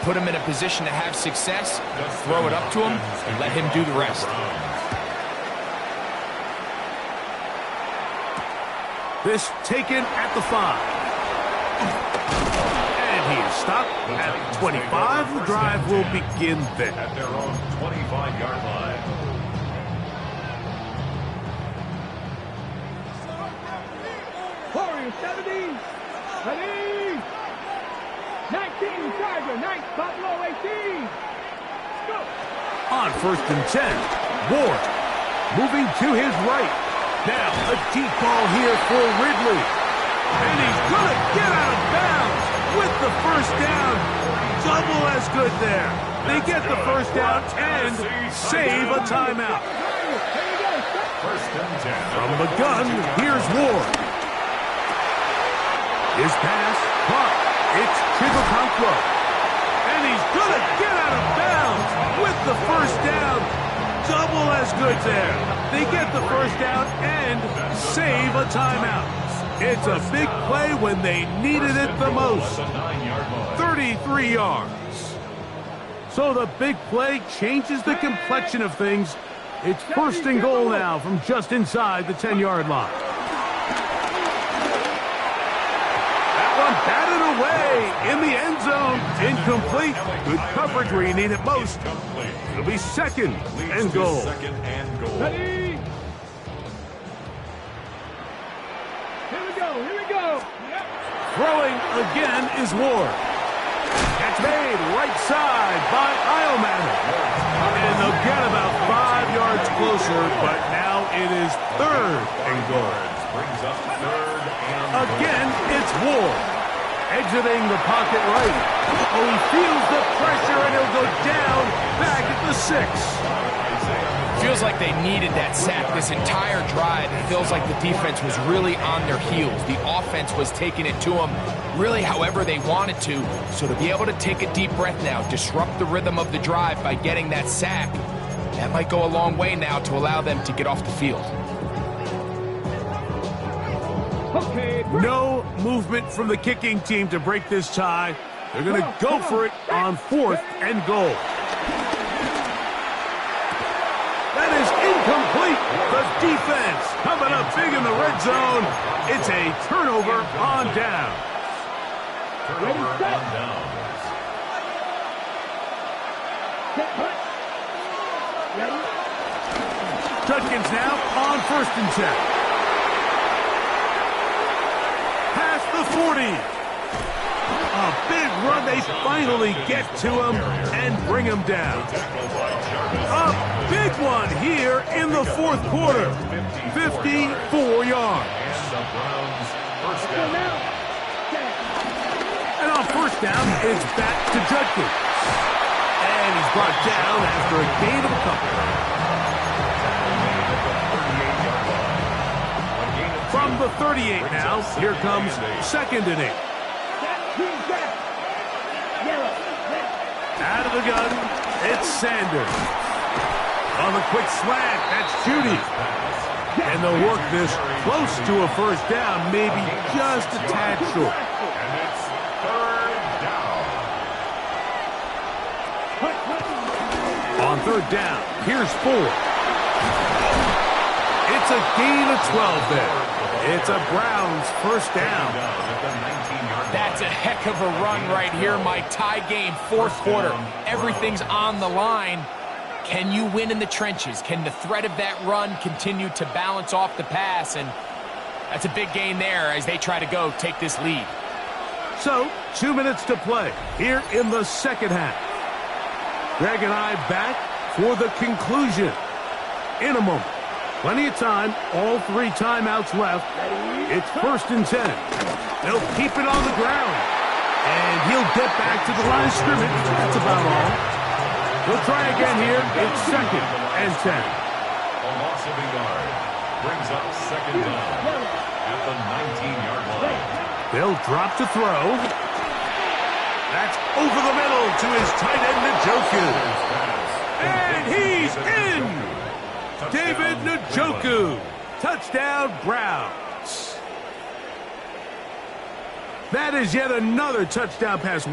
put him in a position to have success, throw it up to him, and let him do the rest. This taken at the 5. And he is stopped at 25. The drive will begin then. At their own 25-yard line. Warriors 70. Ready. 19 Charger. 9 Buffalo 18. Go. On 1st and 10. Ward moving to his right. Now a deep ball here for Ridley. And he's going to get out of bounds with the first down. Double as good there. They get the first down and save a timeout. First and 10. From the gun, here's Ward. His pass, caught. It's Chibukankwo. And he's going to get out of bounds with the first down. Double as good there. They get the first down and save a timeout. It's a big play when they needed it the most. 33 yards. So the big play changes the complexion of things. It's 1st and goal now from just inside the 10-yard line. That one batted away in the end zone. Incomplete. Good coverage where you need it most. It'll be 2nd and goal. Ready. Here we go. Here we go. Yep. Throwing again is Ward. Catch made right side by Iomanner. And they'll get about 5 yards closer, but now it is 3rd and goal. Brings up 3rd and goal. Again, it's Ward. Exiting the pocket right. Oh, he feels the pressure, and he'll go down back at the 6. Feels like they needed that sack this entire drive. It feels like the defense was really on their heels. The offense was taking it to them really however they wanted to. So to be able to take a deep breath now, disrupt the rhythm of the drive by getting that sack, that might go a long way now to allow them to get off the field. Okay. No movement from the kicking team to break this tie. They're going to go for it on 4th and goal. That is incomplete. The defense coming up big in the red zone. It's a turnover on down. Turnover on downs. Judkins now on 1st and 10. Past the 40. A big run. They finally get to him and bring him down. A big one here in the 4th quarter. 54 yards. And on 1st down, it's back to Judkins. And he's brought down after a gain of a couple. From the 38 now, here comes 2nd and 8. Out of the gun, it's Sanders. On the quick slant, that's Judy. And they'll work this close to a first down, maybe just a tad short. And it's 3rd down. On 3rd down, here's 4. It's a gain of 12 there. It's a Browns first down. That's a heck of a run right here, Mike. Tie game, 4th quarter. Everything's on the line. Can you win in the trenches? Can the threat of that run continue to balance off the pass? And that's a big gain there as they try to go take this lead. So, 2 minutes to play here in the 2nd half. Greg and I back for the conclusion in a moment. Plenty of time, all 3 timeouts left. It's 1st and 10. They'll keep it on the ground. And he'll get back to the line of scrimmage. That's about all. We'll try again here. It's 2nd and 10. A loss of a yard. Brings up 2nd down at the 19-yard line. They'll drop to throw. That's over the middle to his tight end, Njoku. And he's in! David Njoku. Touchdown, Browns. That is yet another touchdown pass.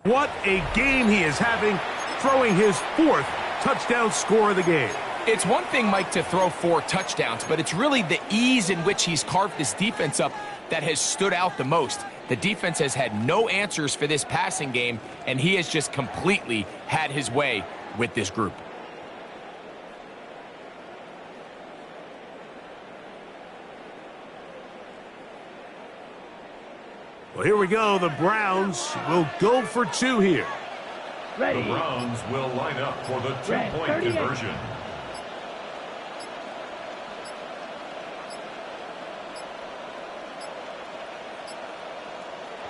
What a game he is having, throwing his 4th touchdown score of the game. It's one thing, Mike, to throw 4 touchdowns, but it's really the ease in which he's carved this defense up that has stood out the most. The defense has had no answers for this passing game, and he has just completely had his way with this group. Well, here we go. The Browns will go for 2 here. The Browns will line up for the 2-point conversion.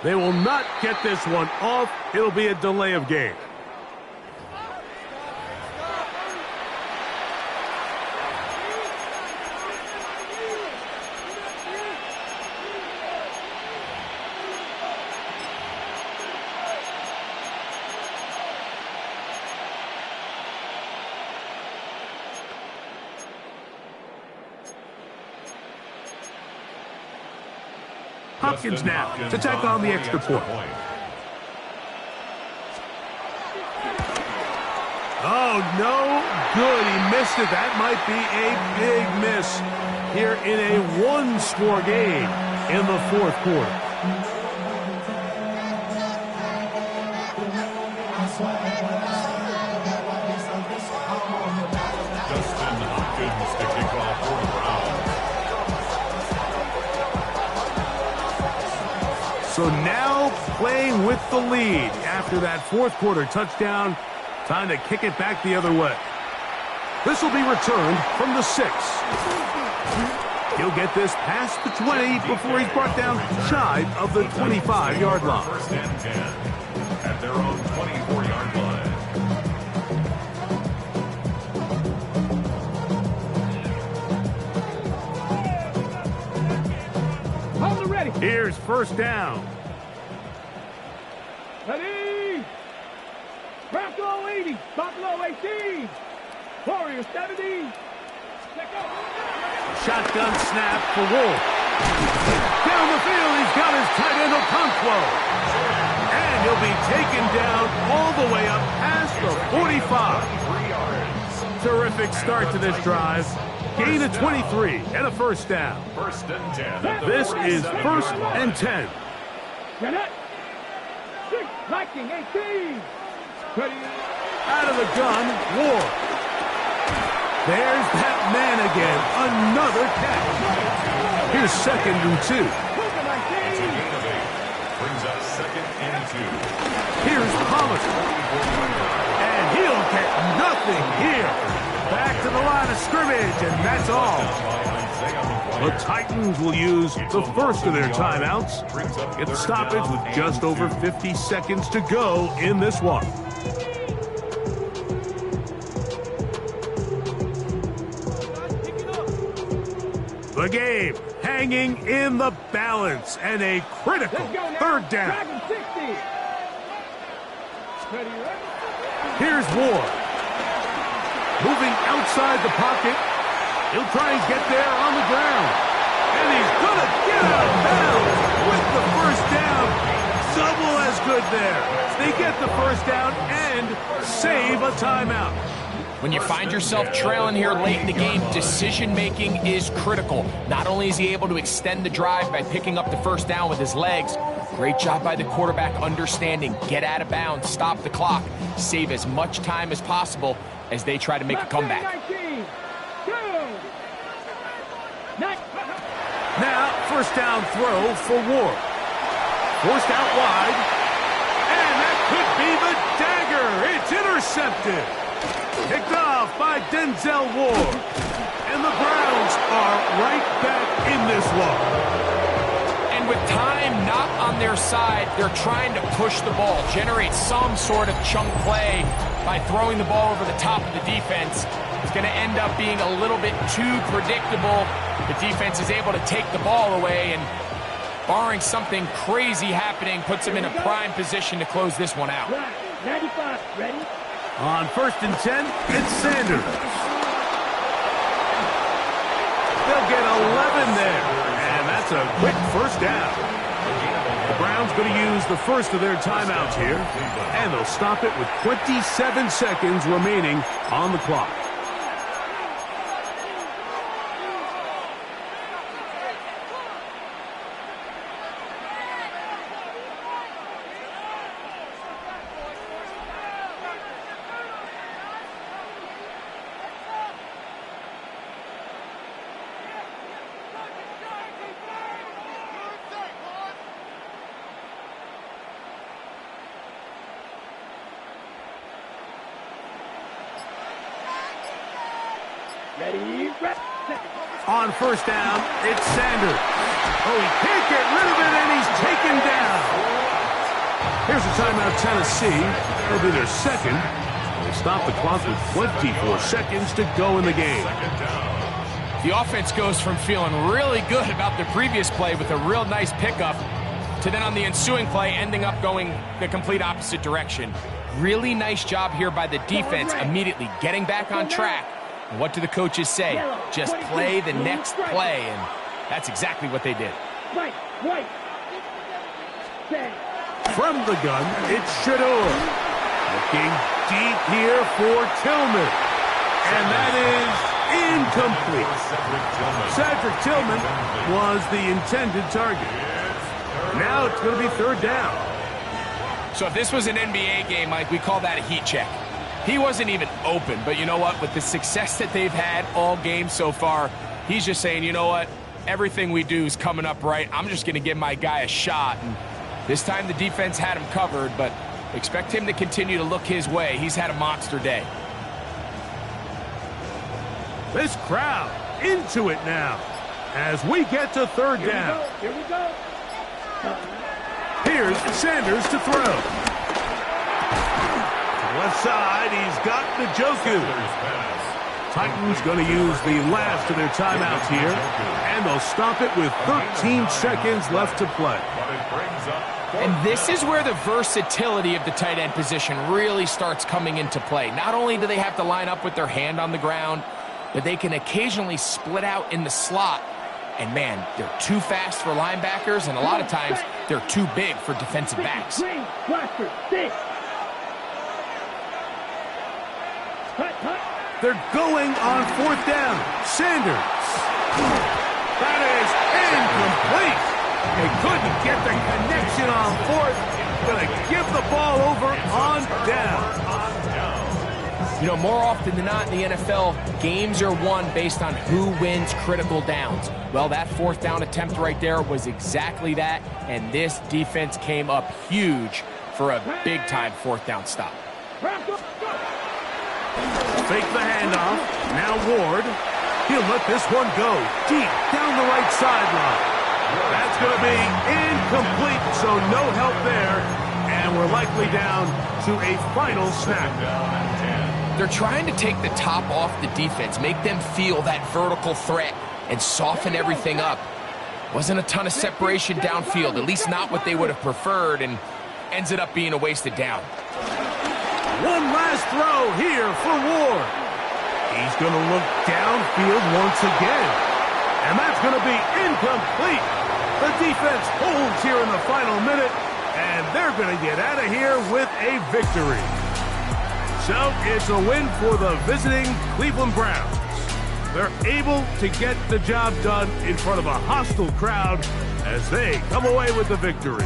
They will not get this one off. It'll be a delay of game. Hopkins now to tack on the extra point. Oh, no good. He missed it. That might be a big miss here in a 1-score game in the 4th quarter. Justin Hopkins to kick off for the Browns. So now playing with the lead after that 4th quarter touchdown. Time to kick it back the other way. This will be returned from the 6. He'll get this past the 20 before he's brought down shy of the 25-yard line. 1st and 10 at their own 24-yard line. Hold it ready. Here's 1st down. Ready. Bronco 80. Buffalo 18. Warriors 70. Shotgun snap for Wolf. Down the field, he's got his tight end Okonkwo. And he'll be taken down all the way up past the 45. Terrific start to this drive. Gain of 23 and a 1st down. 1st and 10. This is 1st and 10. Janet. 6. Viking 18. Ready. Out of the gun, Ward. There's that man again. Another catch. Here's 2nd and 2. Brings up 2nd and 2. Here's Hollister. And he'll get nothing here. Back to the line of scrimmage, and that's all. The Titans will use the first of their timeouts. Get the stoppage with just over 50 seconds to go in this one. The game hanging in the balance and a critical 3rd down. Here's Ward. Moving outside the pocket. He'll try and get there on the ground. And he's going to get out of bounds with the 1st down. Double as good there. They get the 1st down and save a timeout. When you find yourself trailing here late in the game, decision-making is critical. Not only is he able to extend the drive by picking up the 1st down with his legs, great job by the quarterback understanding, get out of bounds, stop the clock, save as much time as possible as they try to make a comeback. Now, 1st down throw for Ward. Forced out wide. And that could be the dagger. It's intercepted. Picked off by Denzel Ward. And the Browns are right back in this one. And with time not on their side, they're trying to push the ball, generate some sort of chunk play by throwing the ball over the top of the defense. It's going to end up being a little bit too predictable. The defense is able to take the ball away, and barring something crazy happening, puts them in a prime position to close this one out. 95, ready? On 1st and 10, it's Sanders. They'll get 11 there, and that's a quick 1st down. The Browns going to use the first of their timeouts here, and they'll stop it with 27 seconds remaining on the clock. Ready, On first down, it's Sanders. Oh, he can't get rid of it, and he's taken down. Here's a timeout, Tennessee. It'll be their second. They'll stop the clock with 24 seconds to go in the game. The offense goes from feeling really good about the previous play with a real nice pickup to then on the ensuing play ending up going the complete opposite direction. Really nice job here by the defense immediately getting back on track. And what do the coaches say? Just play the next play, and that's exactly what they did. right, From the gun, it's Shador. Looking deep here for Tillman. And that is incomplete. Cedric Tillman was the intended target. Now it's going to be third down. So if this was an NBA game, Mike, we call that a heat check. He wasn't even open, but you know what? With the success that they've had all game so far, he's just saying, you know what? Everything we do is coming up right. I'm just going to give my guy a shot. And this time the defense had him covered, but expect him to continue to look his way. He's had a monster day. This crowd into it now as we get to third down. Here we go. Here's Sanders to throw. Left side, he's got Njoku. Titans going to use the last of their timeouts here, and they'll stop it with 13 seconds left to play. And this is where the versatility of the tight end position really starts coming into play. Not only do they have to line up with their hand on the ground, but they can occasionally split out in the slot. And man, they're too fast for linebackers, and a lot of times they're too big for defensive backs. They're going on fourth down. Sanders. That is incomplete. They couldn't get the connection on fourth. Going to give the ball over on down. You know, more often than not in the NFL, games are won based on who wins critical downs. Well, that fourth down attempt right there was exactly that, and this defense came up huge for a big-time fourth down stop. Fake the handoff. Now Ward. He'll let this one go deep down the right sideline. That's going to be incomplete, so no help there. And we're likely down to a final snap. They're trying to take the top off the defense, make them feel that vertical threat, and soften everything up. Wasn't a ton of separation downfield, at least not what they would have preferred, and ends it up being a wasted down. One last throw here for Ward. He's going to look downfield once again. And that's going to be incomplete. The defense holds here in the final minute, and they're going to get out of here with a victory. So it's a win for the visiting Cleveland Browns. They're able to get the job done in front of a hostile crowd as they come away with the victory.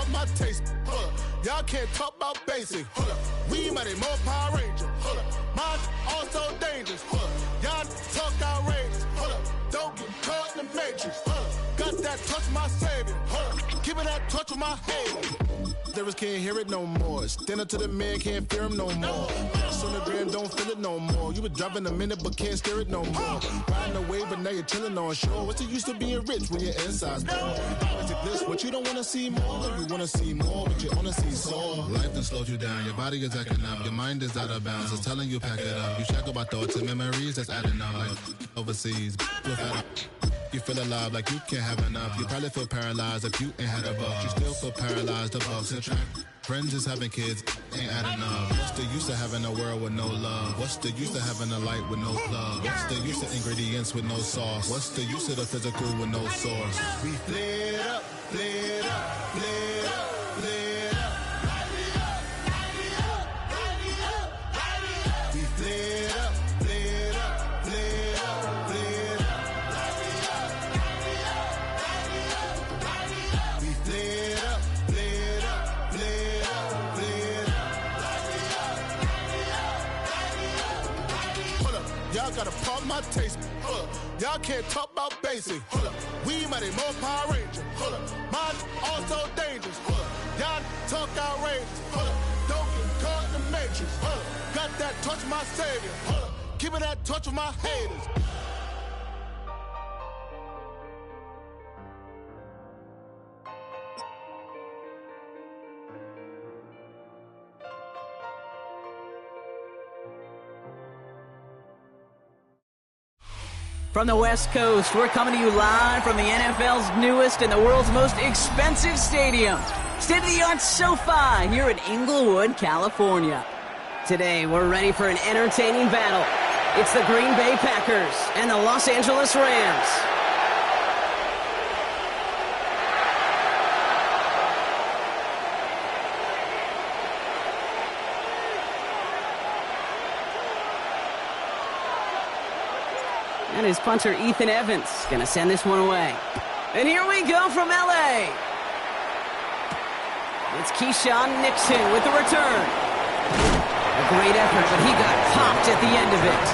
pop my taste. Hold up. Y'all can't talk about basic. Hold up. We mighty more Power Ranger. Hold up. Mine also dangerous. Hold up. Y'all talk outrageous. Hold up. Don't get caught in the matrix. Hold up. Got that touch my savior. Hold up. Give me that touch of my head. Devils can't hear it no more. Stand up to the man, can't fear him no more. Sonogram don't feel it no more. You been driving a minute but can't steer it no more. Riding a wave but now you're chilling on shore. What's the use of being rich when your inside's poor? Is it this what you don't wanna see more? You wanna see more but you wanna see sore. Life done slowed you down. Your body is acting up. Your mind is out of bounds. It's telling you pack it up. You shackle by thoughts and memories that's adding up. Like overseas. You feel alive like you can't have enough. You probably feel paralyzed if you ain't had a buck. You still feel paralyzed above central. Friends is having kids, ain't adding up. What's the use of having a world with no love? What's the use of having a light with no plug? What's the use of ingredients with no sauce? What's the use of the physical with no source? We flared up, flared up, flared up, flared up. We flared up, flared up, flared up, flared up. We flared up, flared up, flared up, flared up. Hold up, y'all gotta pump my taste. Hold up, y'all can't talk about basic. Hold up, we mighty more Power Ranger. Hold up, mine also dangerous. Hold up, y'all talk outrageous. Hold up, don't get caught in the matrix. Hold up, got that touch of my savior. Hold up, give me that touch of my haters. From the West Coast, we're coming to you live from the NFL's newest and the world's most expensive stadium, state-of-the-art SoFi here in Inglewood, California. Today, we're ready for an entertaining battle. It's the Green Bay Packers and the Los Angeles Rams. And his punter, Ethan Evans, going to send this one away. And here we go from L.A. It's Keyshawn Nixon with the return. A great effort, but he got popped at the end of it.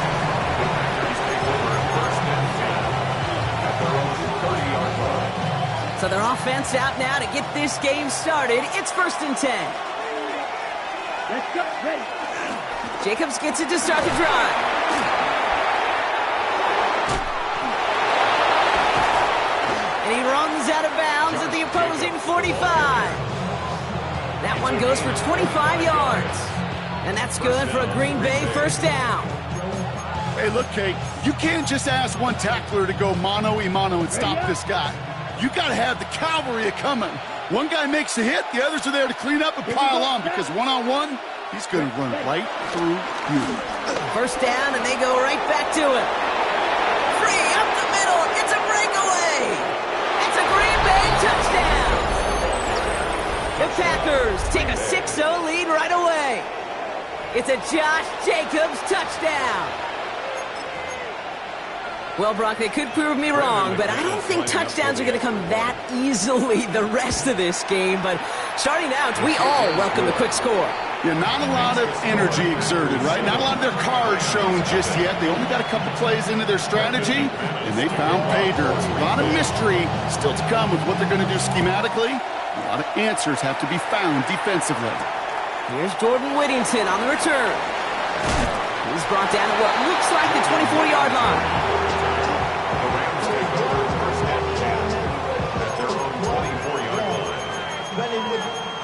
So their offense out now to get this game started. It's 1st and 10. Let's go. Ready. Jacobs gets it to start the drive. And he runs out of bounds at the opposing 45. That one goes for 25 yards. And that's good for a Green Bay first down. Hey, look, Kate, you can't just ask one tackler to go mano-a-mano and stop this guy. You got to have the cavalry coming. One guy makes a hit, the others are there to clean up and pile on, because one-on-one, he's going to run right through you. First down, and they go right back to it. Free up the middle. It's a breakaway. It's a Green Bay touchdown. The Packers take a 6-0 lead right away. It's a Josh Jacobs touchdown. Well, Brock, they could prove me wrong, but I don't think touchdowns are going to come that easily the rest of this game. But starting out, we all welcome the quick score. Yeah, not a lot of energy exerted, right? Not a lot of their cards shown just yet. They only got a couple plays into their strategy, and they found pay dirt. A lot of mystery still to come with what they're going to do schematically. A lot of answers have to be found defensively. Here's Jordan Whittington on the return. He's brought down at what looks like the 24-yard line. The Rams take over first and 10 at their own 24-yard line.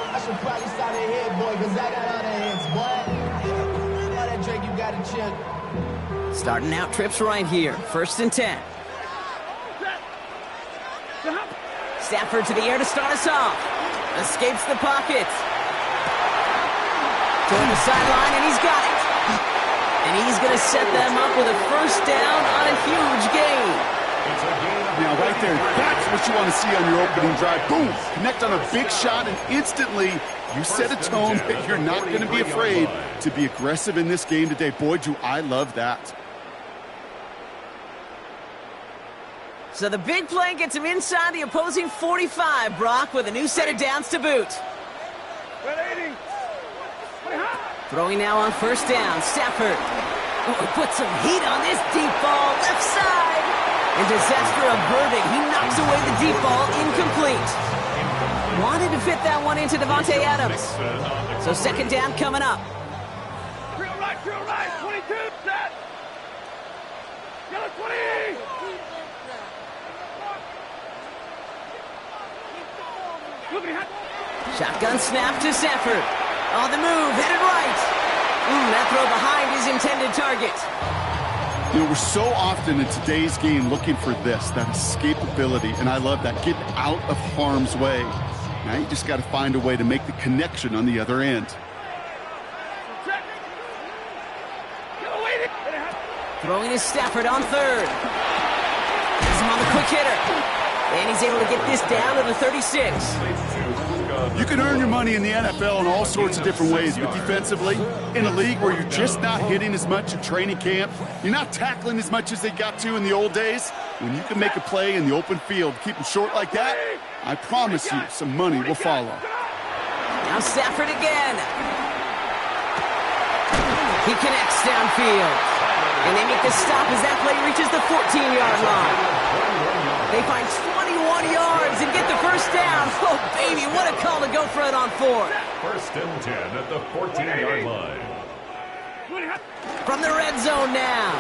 I should probably start their head, boy, because I got other heads, boy. All that drink, you got to chill. Starting out trips right here. 1st and 10. Stafford to the air to start us off. Escapes the pocket. Toward the sideline, and he's got it. And he's going to set them up with a first down on a huge gain. Now, right there, that's what you want to see on your opening drive. Boom! Connect on a big shot, and instantly you set a tone that you're not going to be afraid to be aggressive in this game today. Boy, do I love that. So the big play gets him inside the opposing 45, Brock, with a new set of downs to boot. Throwing now on first down, Stafford. Oh, put some heat on this deep ball, left side. And disaster averted, he knocks away the deep ball, incomplete. Wanted to fit that one into Davante Adams. So second down coming up. Drill right, 22, set. Yellow 20. Shotgun snap to Stafford. On the move, headed right. That throw behind his intended target. You know, we're so often in today's game looking for this, that escapability, and I love that, getting out of harm's way. Now you just got to find a way to make the connection on the other end. Throwing is Stafford on third. Has him on the quick hitter. And he's able to get this down to the 36. You can earn your money in the NFL in all sorts of different ways, but defensively, in a league where you're just not hitting as much in training camp, you're not tackling as much as they got to in the old days, when you can make a play in the open field, keep them short like that, I promise you some money will follow. Now Stafford again. He connects downfield. And they make the stop as that play reaches the 14-yard line. They find 21 yards and get the first down. Oh, baby, what a call to go for it on fourth. First and 10 at the 14-yard line. From the red zone now.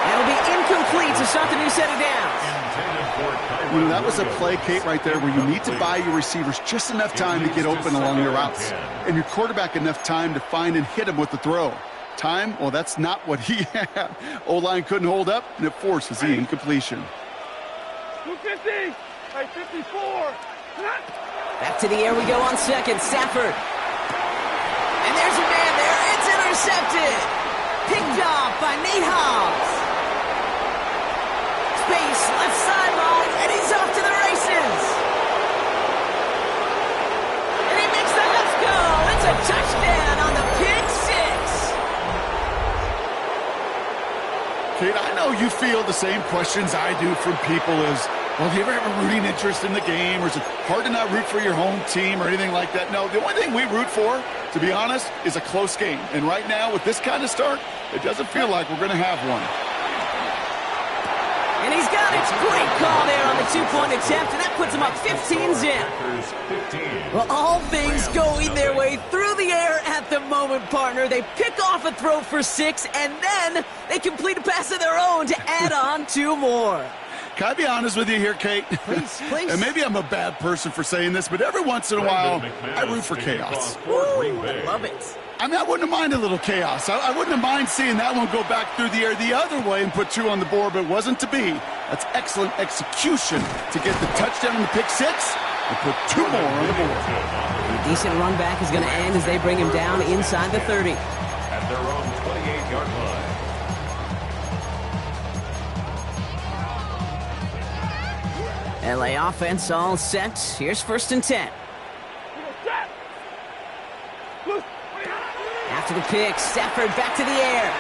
That'll be incomplete to start the new set of downs. You know, that was a play, Kate, right there where you need to buy your receivers just enough time to get open along your routes. And your quarterback enough time to find and hit him with the throw. Time, well, that's not what he had. O-line couldn't hold up, and it forces the incompletion. 250, 54. Back to the air we go on second. Stafford. And there's a man there. It's intercepted. Picked off by Nate Hobbs. Space, left sideline, and he's off to the races. And he makes the left goal. It's a touchdown on the pick six. Kate, I know you feel the same questions I do from people as, well, do you ever have a rooting interest in the game, or is it hard to not root for your home team or anything like that? No, the only thing we root for, to be honest, is a close game. And right now, with this kind of start, it doesn't feel like we're going to have one. And he's got it. Great call there on the two-point attempt, and that puts him up 15-zip. Well, all things going their way through the air at the moment, partner. They pick off a throw for 6, and then they complete a pass of their own to add on 2 more. Can I be honest with you here, Kate? Please, please. And maybe I'm a bad person for saying this, but every once in a while, I root for chaos. Ooh, I love it. I mean, I wouldn't have minded a little chaos. I wouldn't have minded seeing that one go back through the air the other way and put 2 on the board, but it wasn't to be. That's excellent execution to get the touchdown in the pick 6 and put 2 more on the board. A decent run back is going to end as they bring him down inside the 30. At their own 28-yard line. LA offense all set. Here's first and 10. After the pick, Stafford back to the air.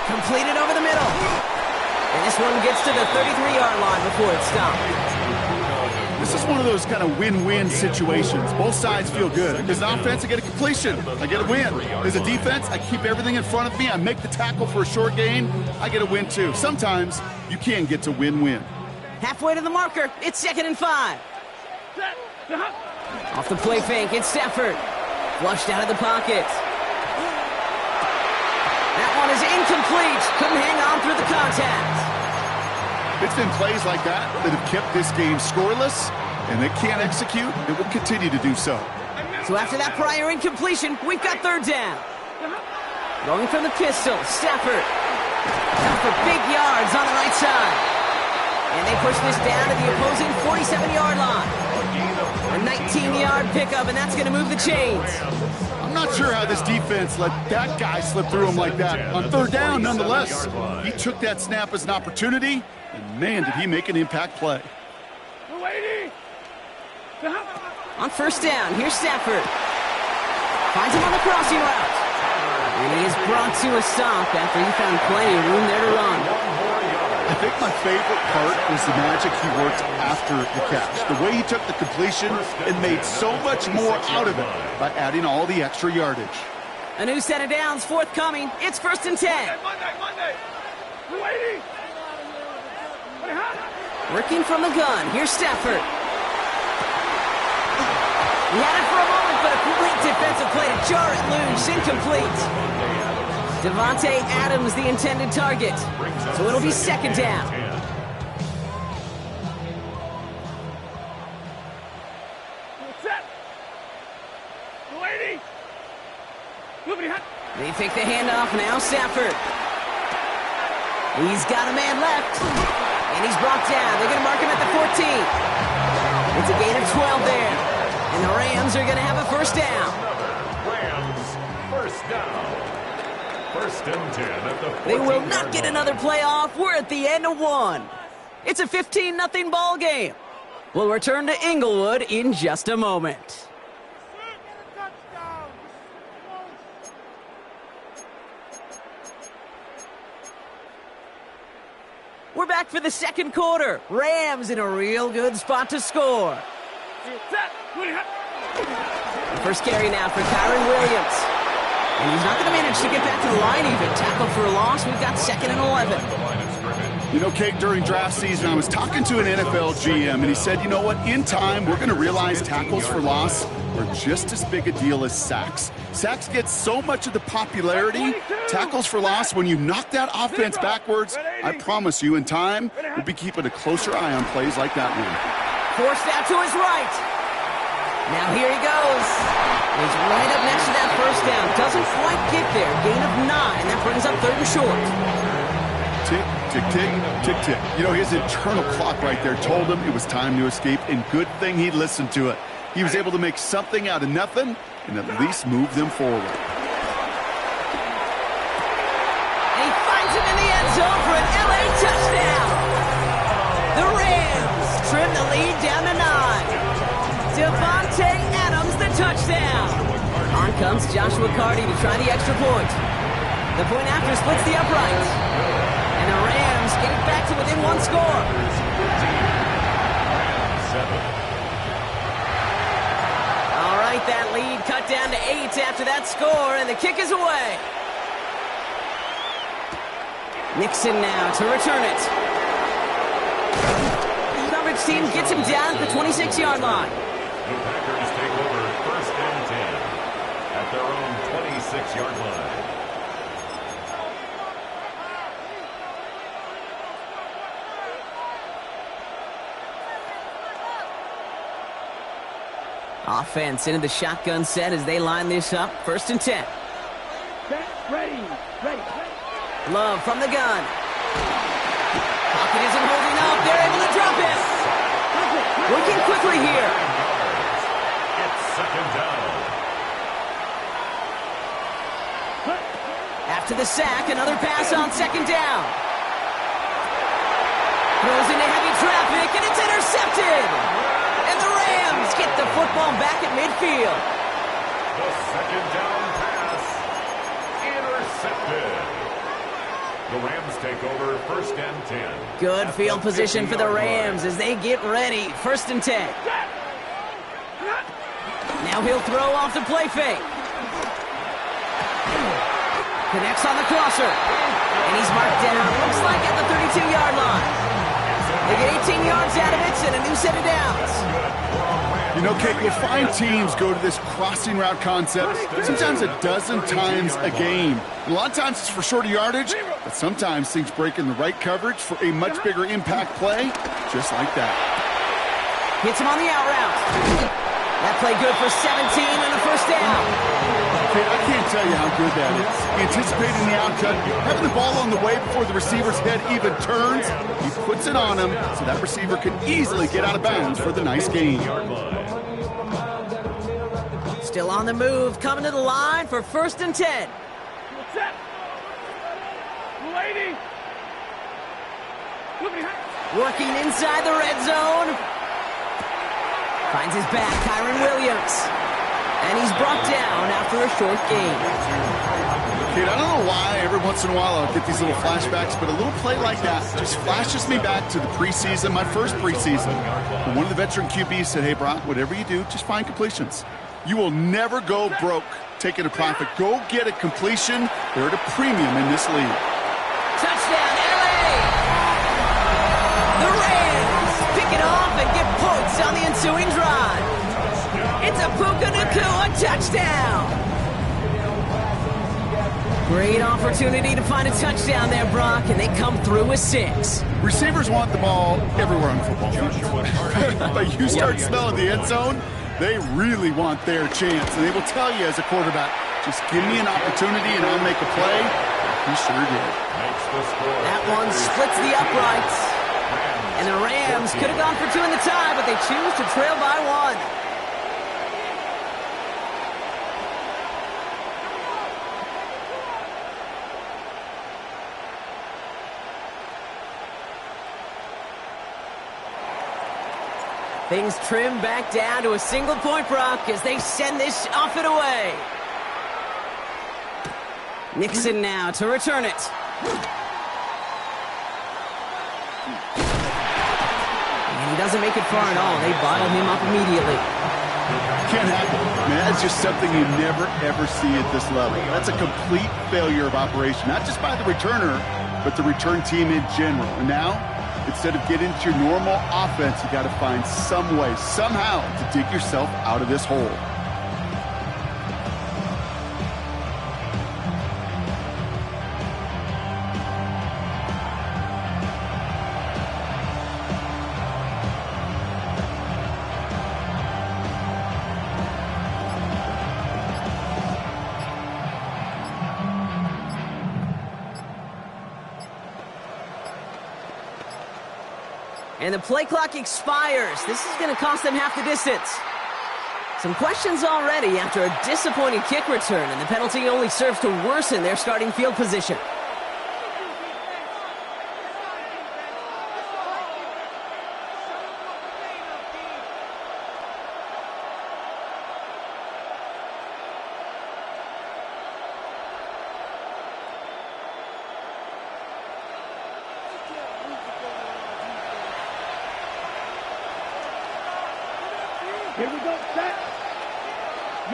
Completed over the middle. And this one gets to the 33-yard line before it's stopped. This is one of those kind of win-win situations. Both sides feel good. As an offense, I get a completion. I get a win. As a defense, I keep everything in front of me. I make the tackle for a short gain. I get a win, too. Sometimes you can get to win-win. Halfway to the marker. It's 2nd and 5. Off the play fake, it's Stafford. Flushed out of the pocket. That one is incomplete. Couldn't hang on through the contact. It's been plays like that that have kept this game scoreless, and they can't execute. It will continue to do so. So after that prior incompletion, we've got third down. Going from the pistol, Stafford. Out for big yards on the right side. And they push this down to the opposing 47-yard line. A 19-yard pickup, and that's going to move the chains. I'm not sure how this defense let that guy slip through him like that. On third down, nonetheless, he took that snap as an opportunity, and man, did he make an impact play. On first down, here's Stafford. Finds him on the crossing route. And he is brought to a stop after he found plenty of room there to run. I think my favorite part was the magic he worked after the catch. The way he took the completion and made so much more out of it by adding all the extra yardage. A new set of downs forthcoming. It's 1st and 10. Monday. Waiting. Working from the gun. Here's Stafford. He had it for a moment, but a complete defensive play to jar it loose. Incomplete. Davante Adams, the intended target. So it'll be 2nd down. Set. Waiting. They take the handoff now. Stafford. He's got a man left. And he's brought down. They're going to mark him at the 14. It's a gain of 12 there. And the Rams are going to have a 1st down. Rams, 1st down. 1st and 10 at the 14. They will not get another playoff. We're at the end of one. It's a 15-0 ball game. We'll return to Inglewood in just a moment. We're back for the 2nd quarter. Rams in a real good spot to score. The first carry now for Kyren Williams. And he's not going to manage to get back to the line even. Tackle for a loss. We've got 2nd and 11. You know, Kate, during draft season, I was talking to an NFL GM, and he said, you know what, in time, we're going to realize tackles for loss are just as big a deal as sacks. Sacks get so much of the popularity. Tackles for loss, when you knock that offense backwards, I promise you, in time, we'll be keeping a closer eye on plays like that one. Forced out to his right. Now here he goes. He's right up next to that 1st down. Doesn't quite get there. Gain of 9. That brings up 3rd and short. Tick, tick, tick, tick, tick. You know, his internal clock right there told him it was time to escape, and good thing he listened to it. He was able to make something out of nothing and at least move them forward. And he finds him in the end zone for an LA touchdown. The Rams trim the lead down to 9. Davante Adams, the touchdown. On comes Joshua Carty to try the extra point. The point after splits the uprights. And the Rams get it back to within 1 score. All right, that lead cut down to 8 after that score, and the kick is away. Nixon now to return it. The coverage team gets him down at the 26-yard line. The Packers take over 1st and 10 at their own 26-yard line. Offense into the shotgun set as they line this up. 1st and 10. Ready. Love from the gun. Pocket isn't holding up. They're able to drop it. Working quickly here. It's 2nd down. After the sack, another pass on 2nd down. Throws into heavy traffic, and it's intercepted. And the Rams get the football back at midfield. The 2nd down pass intercepted. The Rams take over 1st and 10. Good field position for the Rams as they get ready. 1st and 10. Now he'll throw off the play fake. Connects on the crosser. And he's marked down, looks like at the 32-yard line. They get 18 yards out of it and a new set of downs. You know, Kate, you'll find teams go to this crossing route concept sometimes a dozen times a game. And a lot of times it's for shorter yardage, but sometimes things break in the right coverage for a much bigger impact play, just like that. Hits him on the out route. That play good for 17 and a 1st down. Kate, I can't tell you how good that is. Anticipating the outcut, having the ball on the way before the receiver's head even turns, he puts it on him so that receiver can easily get out of bounds for the nice gain. Still on the move, coming to the line for 1st and 10. Set. Waiting. Working inside the red zone. Finds his back, Kyren Williams. And he's brought down after a short gain. Kate, I don't know why every once in a while I'll get these little flashbacks, but a little play like that just flashes me back to the preseason, my first preseason. And one of the veteran QBs said, hey, Brock, whatever you do, just find completions. You will never go broke taking a profit. Go get a completion. They're at a premium in this league. Touchdown, LA! The Rams pick it off and get points on the ensuing drive. It's a Puka Nacua touchdown. Great opportunity to find a touchdown there, Brock, and they come through with 6. Receivers want the ball everywhere on the football field. But you start smelling the end zone, they really want their chance. And they will tell you as a quarterback, just give me an opportunity and I'll make a play. He sure did. That one splits the uprights. And the Rams could have gone for 2 in the tie, but they choose to trail by 1. Things trim back down to a single point, Brock, as they send this off and away. Nixon now to return it. And he doesn't make it far at all. They bottle him up immediately. Can't happen. Man, that's just something you never, ever see at this level. That's a complete failure of operation, not just by the returner, but the return team in general. And now, instead of getting into your normal offense, you got to find some way, somehow, to dig yourself out of this hole. And the play clock expires. This is going to cost them half the distance. Some questions already after a disappointing kick return, and the penalty only serves to worsen their starting field position. Here we go, set.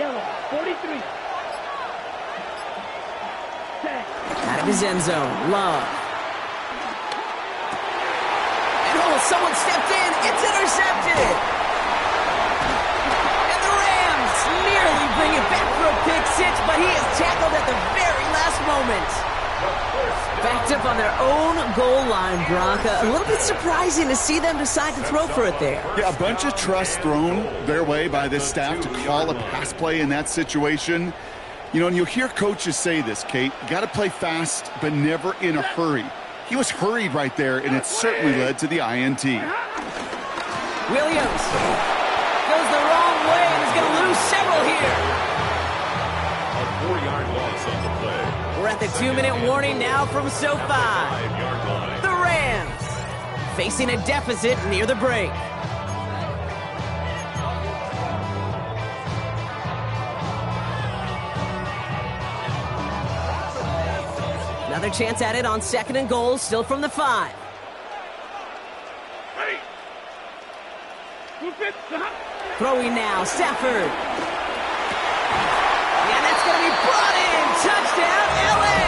Yellow, 43. Set. Out of his end zone, Love. And oh, someone stepped in. It's intercepted. And the Rams nearly bring it back for a pick 6, but he is tackled at the very last moment. Backed up on their own goal line, Brock. A little bit surprising to see them decide to throw for it there. Yeah, a bunch of trust thrown their way by this staff to call a pass play in that situation. You know, and you'll hear coaches say this, Kate. You got to play fast, but never in a hurry. He was hurried right there, and it certainly led to the INT. Williams goes the wrong way and is going to lose several here. A 4-yard loss on the play. We're at the 2-minute warning now from SoFi. 5-yard line. The Rams facing a deficit near the break. Another chance at it on 2nd and goal, still from the 5. Throwing now, Stafford. And that's going to be brought in. Touchdown, LA!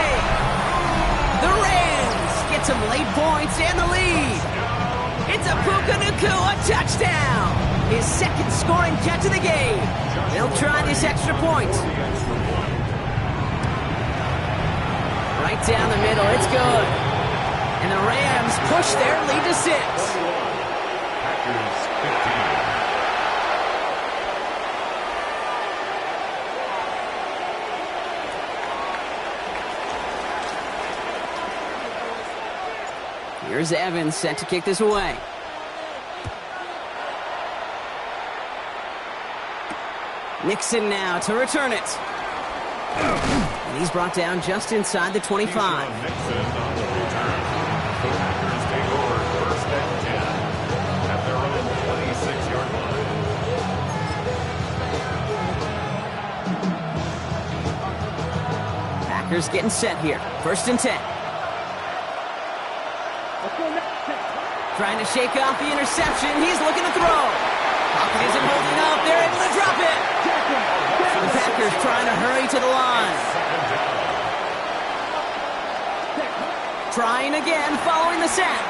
The Rams get some late points and the lead. It's a Puka Nacua touchdown. His 2nd scoring catch of the game. They'll try this extra point. Right down the middle, it's good. And the Rams push their lead to 6. Packers 15. Here's Evans set to kick this away. Nixon now to return it. And he's brought down just inside the 25. Nixon on the return. The Packers take over 1st and 10 at their own 26-yard line. Packers getting set here. 1st and 10. Trying to shake off the interception. He's looking to throw. Pocket isn't holding up. They're able to drop it. The Packers trying to hurry to the line. Trying again, following the sack.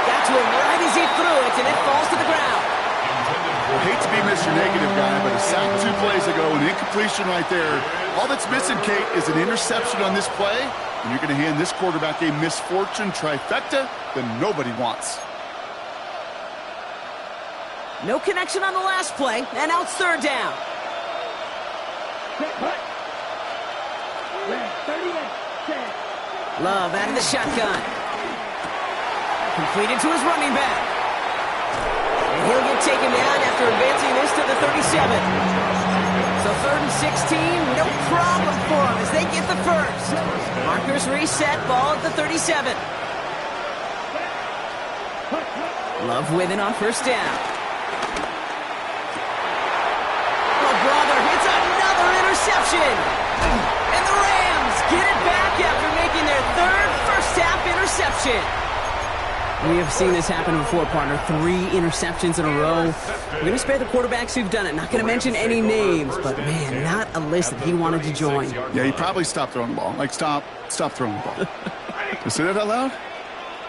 Got to him right as he threw it, and it falls to the ground. Well, hate to be Mr. Negative guy, but a sack 2 plays ago, an incompletion right there. All that's missing, Kate, is an interception on this play, and you're going to hand this quarterback a misfortune trifecta that nobody wants. No connection on the last play, and now it's 3rd down. Love out of the shotgun. Completed to his running back. And he'll get taken down after advancing this to the 37. So 3rd and 16, no problem for him as they get the first. Markers reset, ball at the 37. Love with it on 1st down. Oh, brother, it's another interception. And the Rams get it back after making their 3rd first-half interception. We have seen this happen before, partner. 3 interceptions in a row. We're going to spare the quarterbacks who've done it. Not going to mention any names, but, man, not a list that he wanted to join. Yeah, he probably stopped throwing the ball. Like, stop throwing the ball. Did you say that out loud?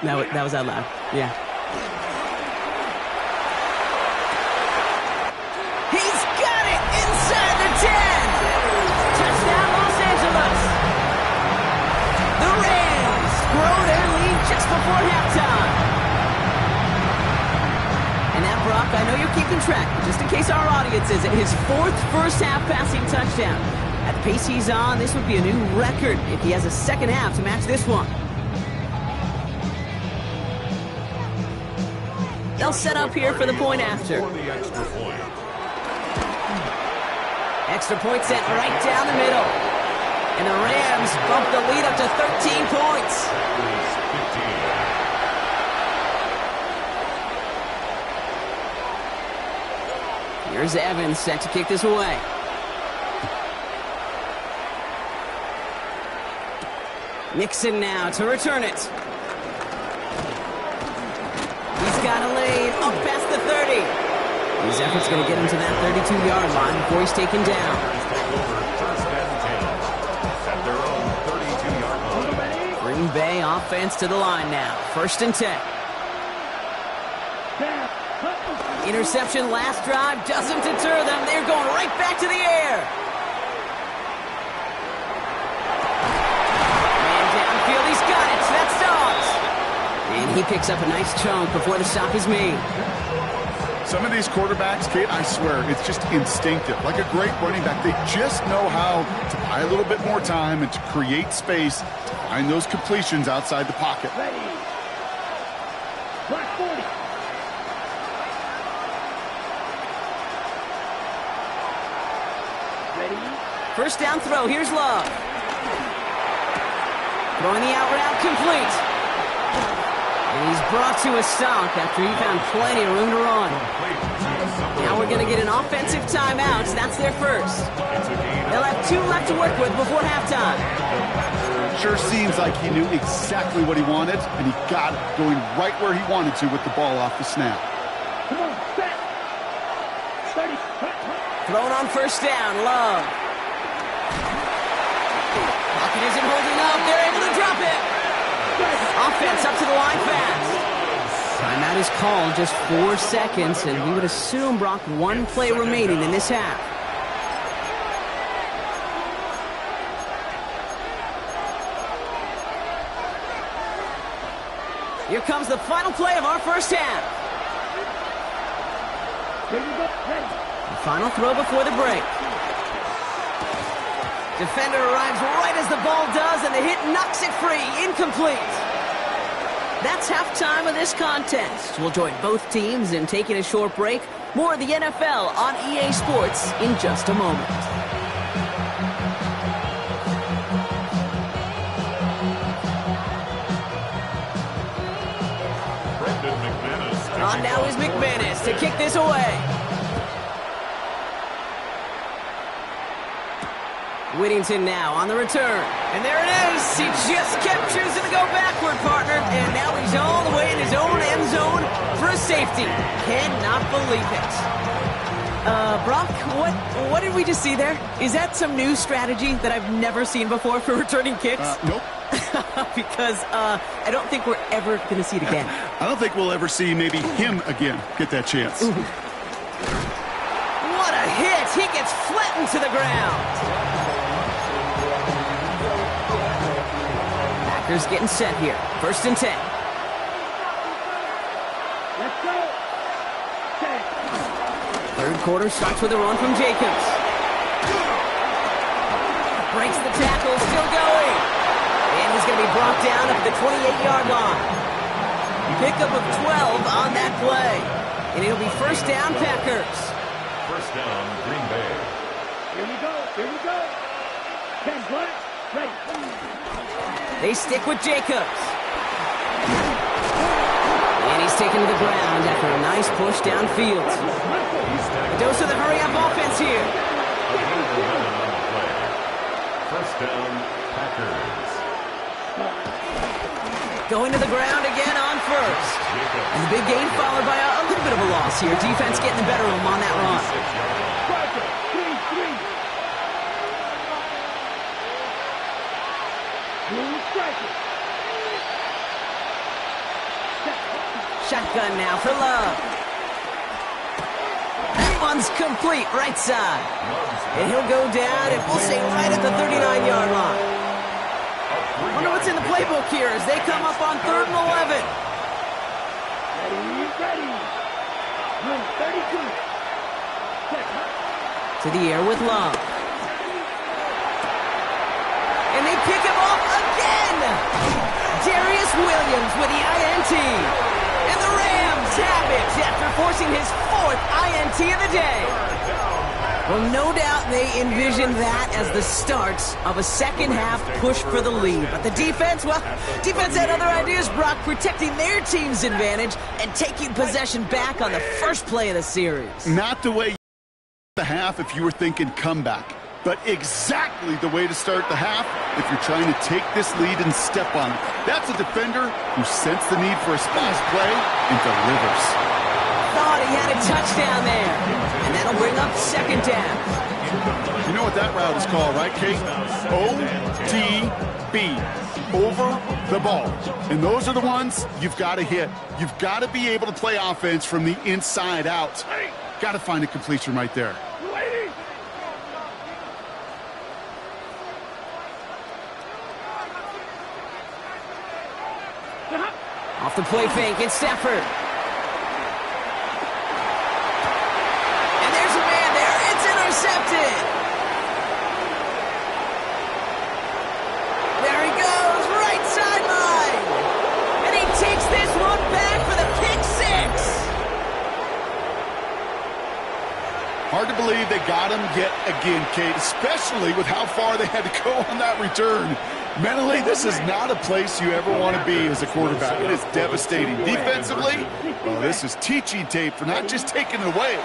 That was out loud, yeah. He's got it inside the 10. Touchdown, Los Angeles. The Rams grow their lead just before halftime. And now, Brock, I know you're keeping track, but just in case our audience isn't, his 4th first-half passing touchdown. At the pace he's on, this would be a new record if he has a 2nd half to match this one. They'll set up here for the point after. Extra point set right down the middle. And the Rams bump the lead up to 13 points. Here's Evans set to kick this away. Nixon now to return it. He's got a lane up past the 30. His effort's going to get him to that 32-yard line before he's taken down. Green Bay offense to the line now. 1st and 10. Interception last drive doesn't deter them. They're going right back to the air. Man downfield, he's got it. So that's Dobbs. And he picks up a nice chunk before the stop is made. Some of these quarterbacks, Kate, I swear, it's just instinctive. Like a great running back, they just know how to buy a little bit more time and to create space to find those completions outside the pocket. Ready. Black 40. Ready. 1st down throw. Here's Love. Throwing the out route complete. And he's brought to a stop after he found plenty of room to run. Now we're going to get an offensive timeout. That's their first. They'll have 2 left to work with before halftime. Sure seems like he knew exactly what he wanted, and he got it going right where he wanted to with the ball off the snap. Come on, set. 30. Thrown on 1st down, Love. Pocket isn't holding up. They're able to drop it. Offense up to the line fast. Timeout is called, just 4 seconds, and we would assume, Brock, 1 play remaining in this half. Here comes the final play of our first half. Here we go. Ready. The final throw before the break. Defender arrives right as the ball does, and the hit knocks it free. Incomplete. That's halftime of this contest. We'll join both teams in taking a short break. More of the NFL on EA Sports in just a moment. On now is McManus to kick this away. Whittington now on the return. And there it is. He just kept choosing to go backward, partner. And now he's all the way in his own end zone for a safety. Cannot believe it. Brock, what did we just see there? Is that some new strategy that I've never seen before for returning kicks? Nope. Because I don't think we're ever going to see it again. I don't think we'll ever see maybe him again get that chance. Ooh. What a hit! He gets flattened to the ground. Packers getting set here. 1st and 10. Let's go. 3rd quarter starts with a run from Jacobs. Breaks the tackle, still going. And he's going to be brought down at the 28-yard line. Pickup of 12 on that play. And it'll be 1st down, Packers. 1st down, Green Bay. Here we go. Here we go. 10 black. Ready. They stick with Jacobs. And he's taken to the ground after a nice push downfield. A dose of the hurry-up offense here. First down, Packers. Going to the ground again on 1st. And the big gain followed by a little bit of a loss here. Defense getting the better of him on that run. Striker. 3-3. Blue striker. Shotgun now for Love. That one's complete, right side. And he'll go down, and we'll say right at the 39-yard line. Wonder what's in the playbook here as they come up on 3rd and 11. Ready. Number 32. To the air with Love. And they pick him off again. Darius Williams with the INT. And the Rams have it after forcing his 4th INT of the day. Well, no doubt they envisioned that as the start of a second-half push for the lead. But the defense had other ideas, Brock, protecting their team's advantage and taking possession back on the first play of the series. Not the way you the half if you were thinking comeback, but exactly the way to start the half if you're trying to take this lead and step on it. That's a defender who sensed the need for a splash play and delivers. Thought he had a touchdown there, and that'll bring up 2nd down. You know what that route is called, right, Kate? OTB, over the ball. And those are the ones you've got to hit. You've got to be able to play offense from the inside out. Got to find a completion right there. Off the play fake, it's Stafford. And there's a man there. It's intercepted. There he goes, right sideline. And he takes this one back for the pick 6. Hard to believe they got him yet again, Kate, especially with how far they had to go on that return. Mentally, this is not a place you ever want to be as a quarterback. It is devastating. Defensively, well, this is teaching tape for not just taking it away,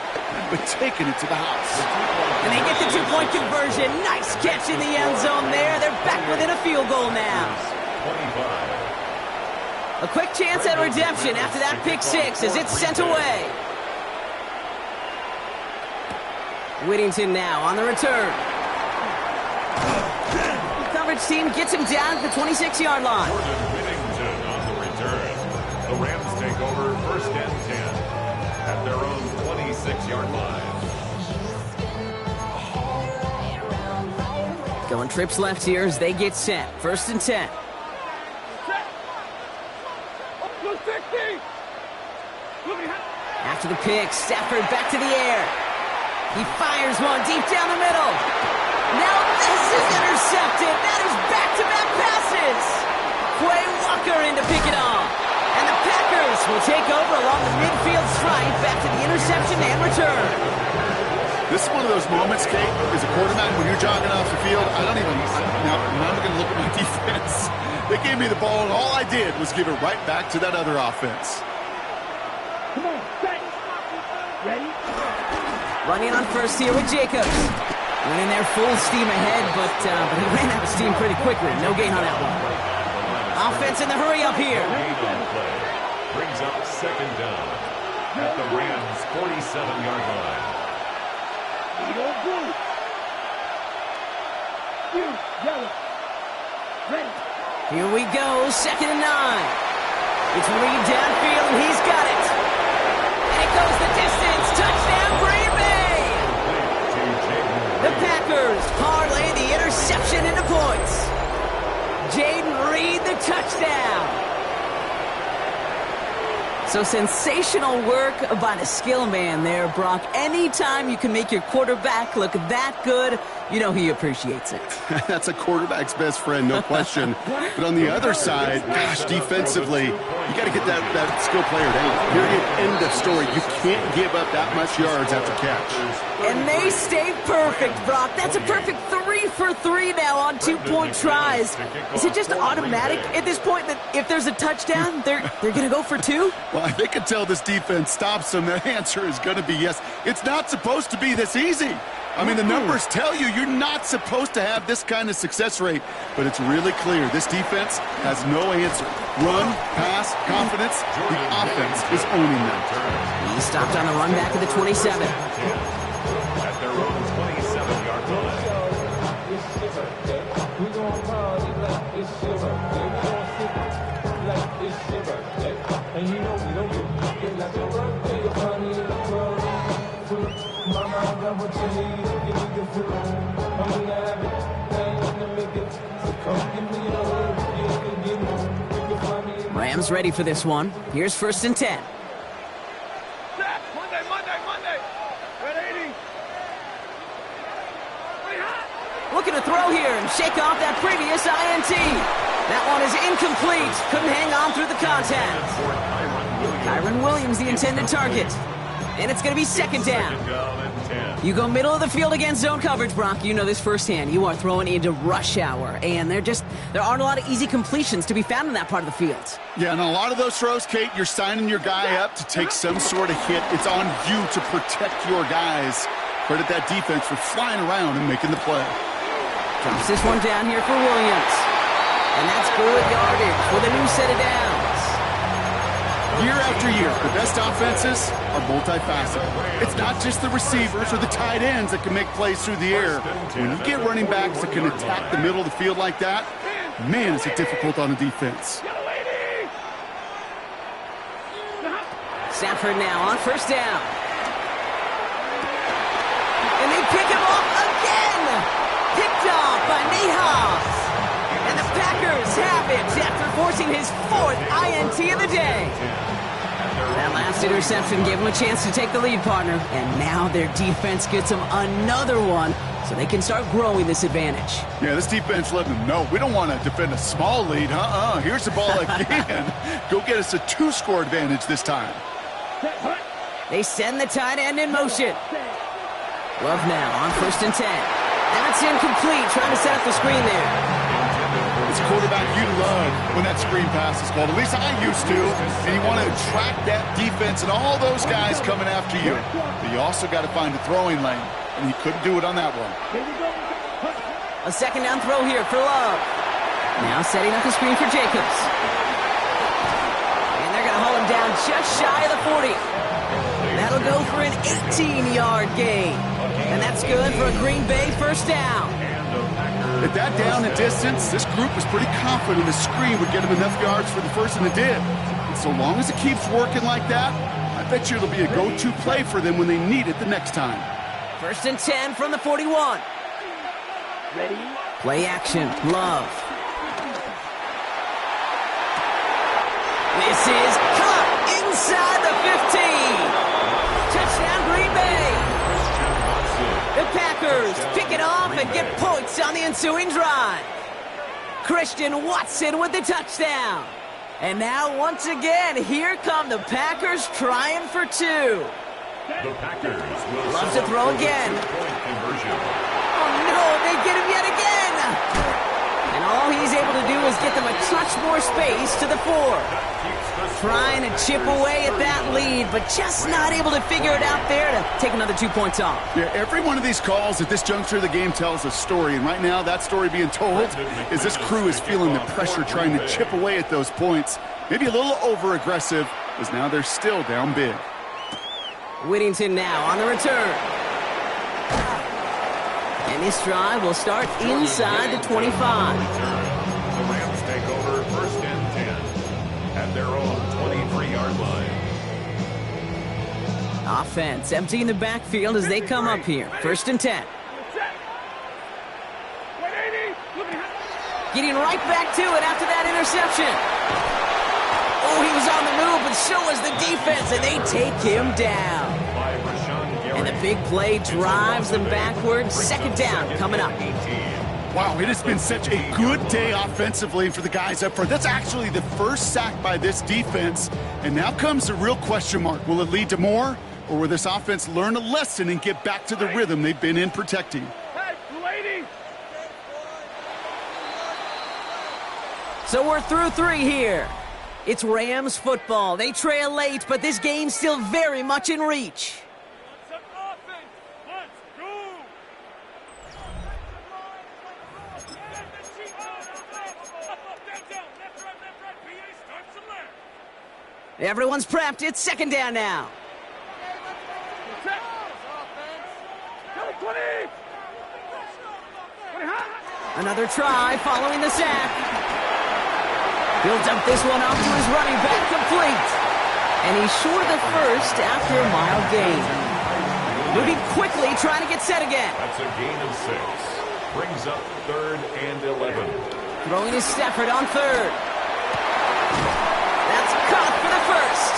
but taking it to the house. And they get the 2-point conversion. Nice catch in the end zone there. They're back within a field goal now. A quick chance at redemption after that pick 6 as it's sent away. Whittington now on the return. The coverage team gets him down at the 26-yard line. Jordan Whittington on the return. The Rams take over 1st and 10 at their own 26-yard line. Going trips left here as they get set. 1st and 10. After the pick, Stafford back to the air. He fires one deep down the middle. Now this is intercepted. That is back-to-back passes. Quay Walker in to pick it off. And the Packers will take over along the midfield stripe back to the interception and return. This is one of those moments, Kate, as a quarterback, when you're jogging off the field, I'm not going to look at my defense. They gave me the ball, and all I did was give it right back to that other offense. Come on, set. Ready? Running on 1st here with Jacobs. Went in there full steam ahead, but he ran out of steam pretty quickly. No gain on that one. Offense in the hurry up here. Brings up second down at the Rams' 47-yard line. Here we go, 2nd and 9. It's Reed downfield, and he's got it. And it goes the distance. Touchdown, Green Bay! The Packers parlay the interception into points. Jaden Reed, the touchdown. So sensational work by the skill man there, Brock. Anytime you can make your quarterback look that good, you know he appreciates it. That's a quarterback's best friend, no question. But on the other side, gosh, defensively, you got to get that skill player down. Period. End of story. You can't give up that much yards after catch. And they stay perfect, Brock. That's a perfect 3 for 3 now on 2-point tries. Is it just automatic at this point that if there's a touchdown, they're going to go for 2? Well, I think until this defense stops them, the answer is going to be yes. It's not supposed to be this easy. I mean, the numbers tell you you're not supposed to have this kind of success rate, but it's really clear this defense has no answer. Run, pass, confidence, the offense is owning them. He stopped on the run back to the 27. At their own 27-yard line. Rams ready for this one. Here's 1st and 10. Monday. Red 80. Looking to throw here and shake off that previous INT. That one is incomplete. Couldn't hang on through the contact. Kyron Williams, the intended target. And it's going to be 2nd down. You go middle of the field against zone coverage, Brock. You know this firsthand. You are throwing into rush hour. And there aren't a lot of easy completions to be found in that part of the field. Yeah, and a lot of those throws, Kate, you're signing your guy up to take some sort of hit. It's on you to protect your guys. Credit that defense for flying around and making the play. Drops this one down here for Williams. And that's good yardage with a new set of downs. Year after year, the best offenses are multifaceted. It's not just the receivers or the tight ends that can make plays through the air. When you get running backs that can attack the middle of the field like that, man, is it difficult on the defense. Stafford now on 1st down. And they pick him off again! Picked off by Nahas. And the Packers have it after forcing his 4th INT of the day. That last interception gave them a chance to take the lead, partner. And now their defense gets them another one so they can start growing this advantage. Yeah, this defense letting them know we don't want to defend a small lead. Here's the ball again. Go get us a 2-score advantage this time. They send the tight end in motion. Love now on 1st and 10. That's incomplete, trying to set up the screen there. It's a quarterback you love when that screen pass is called. At least I used to. And you want to attract that defense and all those guys coming after you. But you also got to find a throwing lane. And he couldn't do it on that one. A 2nd down throw here for Love. Now setting up the screen for Jacobs. And they're going to hold him down just shy of the 40. That'll go for an 18-yard gain. And that's good for a Green Bay 1st down. At that down and distance, this group was pretty confident the screen would get them enough yards for the first, and it did. And so long as it keeps working like that, I bet you it'll be a go-to play for them when they need it the next time. 1st and 10 from the 41. Ready? Play action. Love. This is caught inside the 15. Touchdown, Green Bay. The Packers pick it off and get points on the ensuing drive. Christian Watson with the touchdown. And now, once again, here come the Packers trying for 2. The Packers will Loves to throw again. Oh, no, they get him yet again. And all he's able to do is get them a touch more more space to the 4. Trying to chip away at that lead, but just not able to figure it out there to take another 2 points off. Yeah, every one of these calls at this juncture of the game tells a story, and right now that story being told is this crew is feeling the pressure trying to chip away at those points. Maybe a little over-aggressive, as now they're still down big. Whittington now on the return. And this drive will start inside the 25. The Rams take over 1st and 10 at their own 23-yard line. Offense emptying the backfield as they come up here. 1st and 10. Getting right back to it after that interception. Oh, he was on the move, but so was the defense, and they take him down. And the big play drives them backwards. 2nd down coming up. Wow, it has been such a good day offensively for the guys up front. That's actually the first sack by this defense. And now comes the real question mark. Will it lead to more? Or will this offense learn a lesson and get back to the rhythm they've been in protecting? So we're through 3 here. It's Rams football. They trail late, but this game's still very much in reach. Everyone's prepped. It's 2nd down now. Another try following the sack. He'll dump this one off to his running back, complete. And he's short of the first after a mild gain. Moving quickly, trying to get set again. That's a gain of 6. Brings up 3rd and 11. Throwing his Stafford on 3rd. That's caught for the first.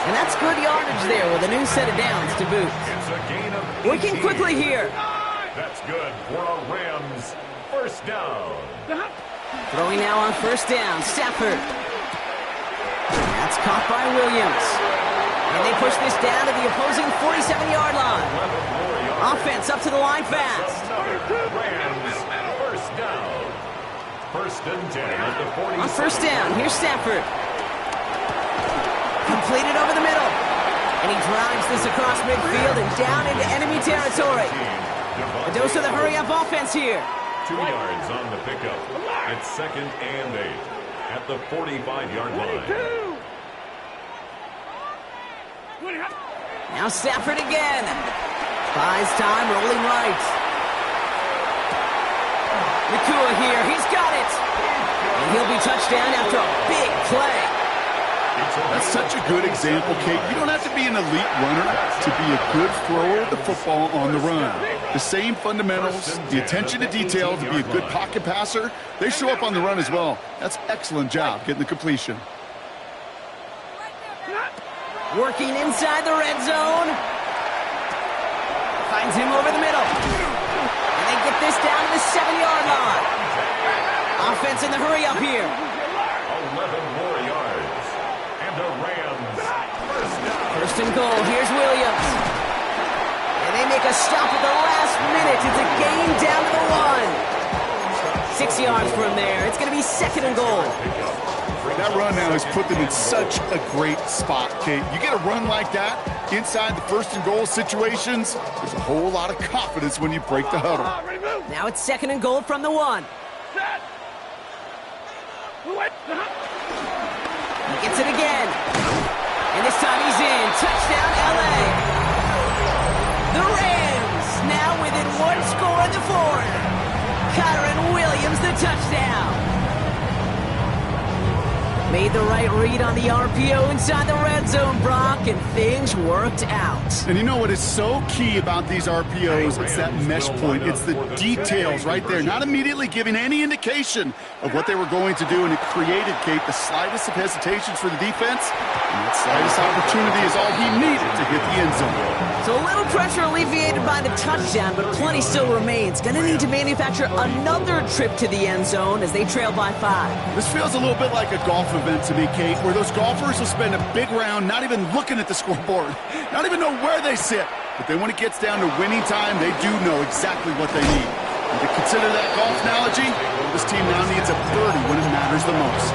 And that's good yardage there with a new set of downs to boot. It's a gain of 18. Working quickly here. That's good for a Rams 1st down. Throwing now on 1st down, Stafford. That's caught by Williams. And they push this down to the opposing 47-yard line. Offense up to the line fast. Rams 1st down. 1st and 10 at the 40. On 1st down, here's Stafford. Completed over the middle. And he drives this across midfield and down into enemy territory. A dose of the hurry-up offense here. 2 yards on the pickup. It's 2nd and 8 at the 45-yard line. Now Stafford again. Buys time, rolling right. Nakua here, he's got it. And he'll be touchdown after a big play. That's such a good example, Kate. You don't have to be an elite runner to be a good thrower of the football on the run. The same fundamentals, the attention to detail to be a good pocket passer, they show up on the run as well. That's excellent job getting the completion. Working inside the red zone. Finds him over the middle. And they get this down to the 7-yard line. Offense in the hurry up here. 11 more yards. And the Rams 1st down. 1st and goal. Here's Williams. And they make a stop at the last minute. It's a gain down to the 1. 6 yards from there. It's going to be 2nd and goal. That run now has put them in such a great spot, Kate. You get a run like that inside the 1st and goal situations, there's a whole lot of confidence when you break the huddle. Now it's 2nd and goal from the 1. He gets it again. And this time he's in. Touchdown, LA. The Rams now within 1 score in the 4th. Kyren Williams the touchdown. Made the right read on the RPO inside the red zone, Brock, and things worked out. And you know what is so key about these RPOs? It's that mesh point. It's the details right there. Not immediately giving any indication of what they were going to do, and it created, Kate, the slightest of hesitations for the defense. And that slightest opportunity is all he needed to hit the end zone. So a little pressure alleviated by the touchdown, but plenty still remains. Going to need to manufacture another trip to the end zone as they trail by 5. This feels a little bit like a golf event to me, Kate, where those golfers will spend a big round not even looking at the scoreboard, not even know where they sit. But then when it gets down to winning time, they do know exactly what they need. And to consider that golf analogy, this team now needs a birdie when it matters the most.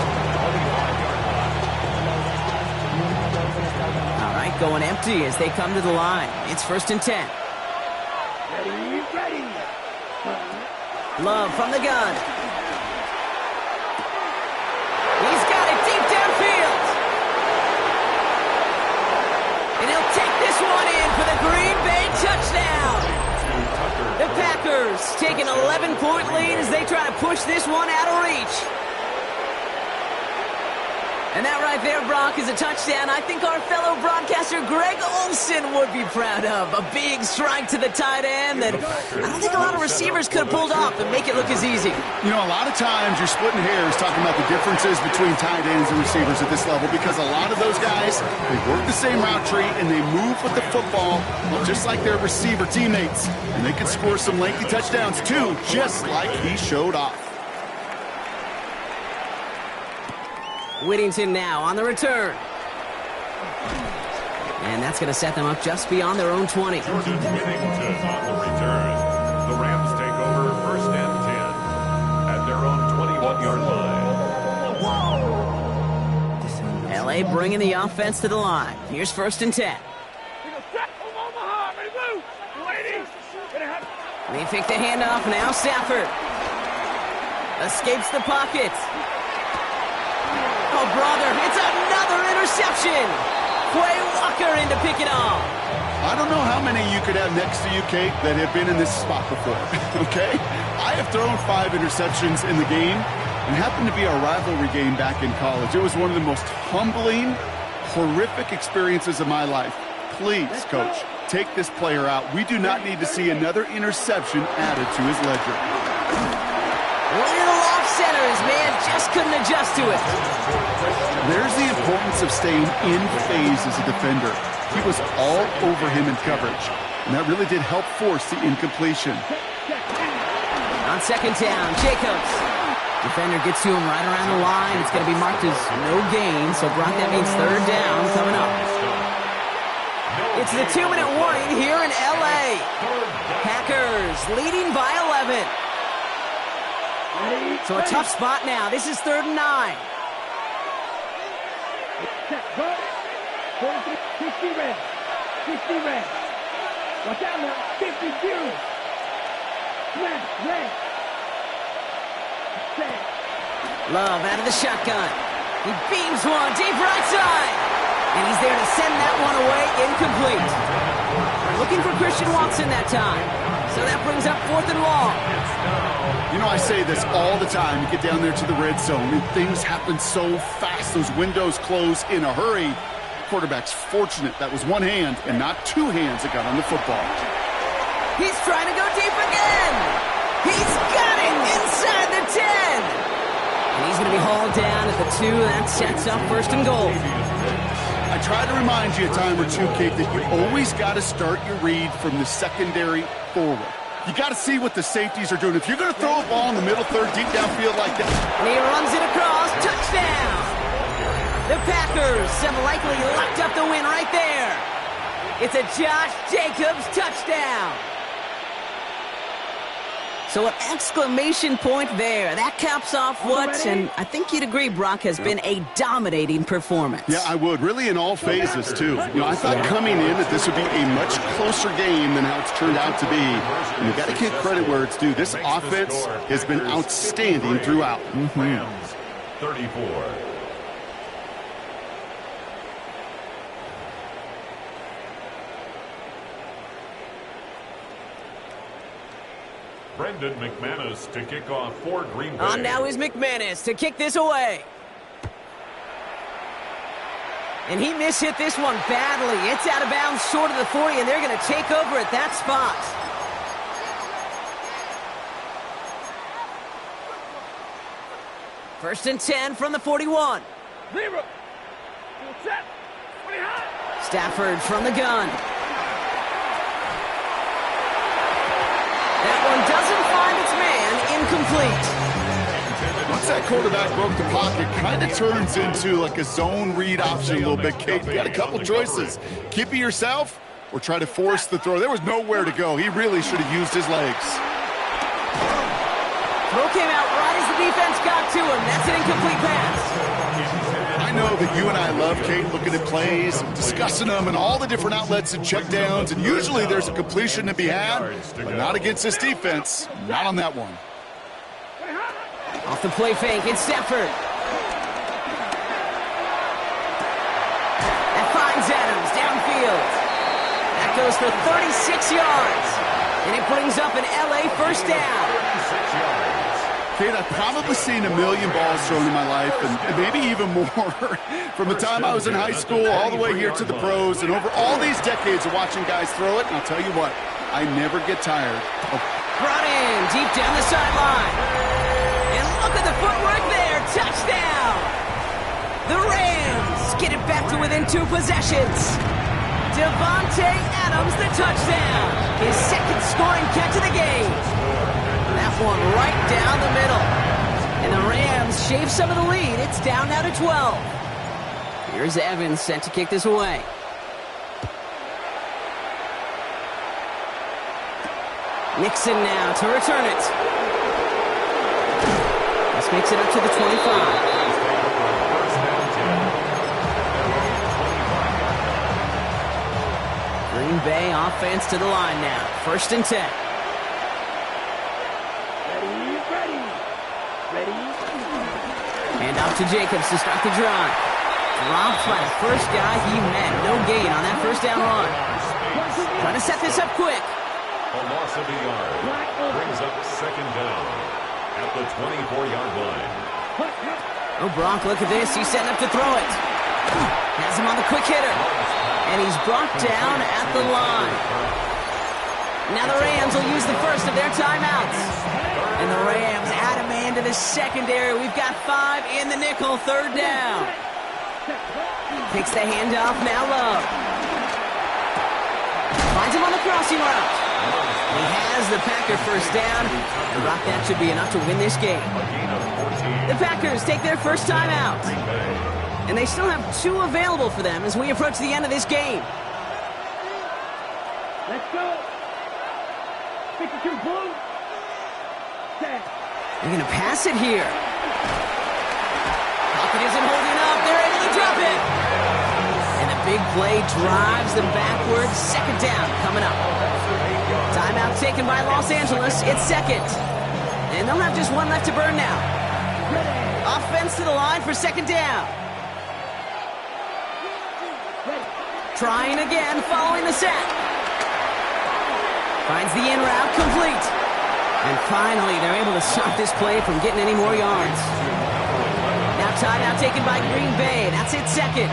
going empty as they come to the line. It's 1st and 10. Ready. Love from the gun. He's got it deep downfield. And he'll take this one in for the Green Bay touchdown. The Packers take an 11-point lead as they try to push this one out of reach. And that right there, Brock, is a touchdown I think our fellow broadcaster Greg Olsen would be proud of. A big strike to the tight end that I don't think a lot of receivers could have pulled off and make it look as easy. You know, a lot of times you're splitting hairs talking about the differences between tight ends and receivers at this level because a lot of those guys, they work the same route tree and they move with the football just like their receiver teammates. And they can score some lengthy touchdowns too, just like he showed off. Whittington now on the return. And that's going to set them up just beyond their own 20. Jordan Whittington on the return. The Rams take over 1st and 10 at their own 21-yard line. LA bringing the offense to the line. Here's 1st and 10. They pick the handoff now. Stafford escapes the pocket. Oh, brother, it's another interception. Quay Walker in to pick it off. I don't know how many you could have next to you, Kate, that have been in this spot before, okay? I have thrown 5 interceptions in the game, and happened to be a rivalry game back in college. It was one of the most humbling, horrific experiences of my life. Please, Coach, take this player out. We do not need to see another interception added to his ledger. Little off center, his man just couldn't adjust to it. There's the importance of staying in phase as a defender. He was all over him in coverage, and that really did help force the incompletion. On 2nd down, Jacobs. Defender gets to him right around the line. It's going to be marked as no gain, so Brock, that means 3rd down coming up. It's the 2-minute warning here in L.A. Packers leading by 11. So a tough spot now. This is 3rd and 9. Go. 50 red. 50 red. Watch out now. 50 zero. Red. Love out of the shotgun. He beams one deep right side. And he's there to send that one away incomplete. Looking for Christian Watson that time. So that brings up 4th and long. You know, I say this all the time. You get down there to the red zone, and things happen so fast. Those windows close in a hurry. Quarterback's fortunate that was one hand and not 2 hands that got on the football. He's trying to go deep again. He's got it inside the 10. And he's going to be hauled down at the 2. That sets up 1st and goal. I try to remind you a time or two, Kate, that you always got to start your read from the secondary forward. You got to see what the safeties are doing. If you're going to throw a ball in the middle third, deep downfield like that. And he runs it across. Touchdown. The Packers have likely locked up the win right there. It's a Josh Jacobs touchdown. So an exclamation point there. That caps off what, and I think you'd agree, Brock, has been a dominating performance. Yeah, I would. Really in all phases, too. You know, I thought coming in that this would be a much closer game than how it's turned out to be. And you've got to give credit where it's due. This offense has been outstanding throughout. Rams, 34. Brendan McManus to kick off for Green Bay. On now is McManus to kick this away. And he mishit this one badly. It's out of bounds short of the 40, and they're going to take over at that spot. First and 10 from the 41. Zero. Set. Stafford from the gun. That one doesn't find its man. Incomplete. Once that quarterback broke the pocket, kind of turns into like a zone read option a little bit. Kate, you got a couple choices. Keep it yourself or try to force the throw. There was nowhere to go. He really should have used his legs. Throw came out right as the defense got to him. That's an incomplete pass. I know that you and I love, Kate, looking at plays, discussing them, and all the different outlets and checkdowns, and usually there's a completion to be had, but not against this defense. Not on that one. Off the play fake, it's Stafford. That finds Adams downfield. That goes for 36 yards. And it brings up an LA first down. 36 yards. Kate, I've probably seen a million balls thrown in my life, and maybe even more, from the time I was in high school all the way here to the pros, and over all these decades of watching guys throw it, and I'll tell you what, I never get tired of... Brought in deep down the sideline. And look at the footwork there. Touchdown. The Rams get it back to within 2 possessions. Devontae Adams, the touchdown. His second scoring catch of the game. That one right down the middle. And the Rams shave some of the lead. It's down now to 12. Here's Evans set to kick this away. Nixon now to return it. This makes it up to the 25. Green Bay offense to the line now. 1st and 10. Hand off to Jacobs to start the drive. Dropped by the first guy he met. No gain on that first down run. Trying to set this up quick. A loss of a yard brings up 2nd down at the 24-yard line. Oh, Brock, look at this. He's setting up to throw it. Has him on the quick hitter. And he's brought down at the line. Now the Rams will use the first of their timeouts. And the Rams add a man to the secondary. We've got 5 in the nickel. 3rd down. Takes the handoff. Now Love. Finds him on the crossing route. He has the Packer first down. And Brock, that should be enough to win this game. The Packers take their first timeout. And they still have 2 available for them as we approach the end of this game. Let's go. 52 blue. They're going to pass it here. Pocket isn't holding up. They're able to drop it. And a big play drives them backwards. 2nd down coming up. Timeout taken by Los Angeles. It's 2nd. And they'll have just 1 left to burn now. Offense to the line for 2nd down. Trying again, following the sack. Finds the in route, complete. And finally, they're able to stop this play from getting any more yards. Now timeout taken by Green Bay. That's it, 2nd.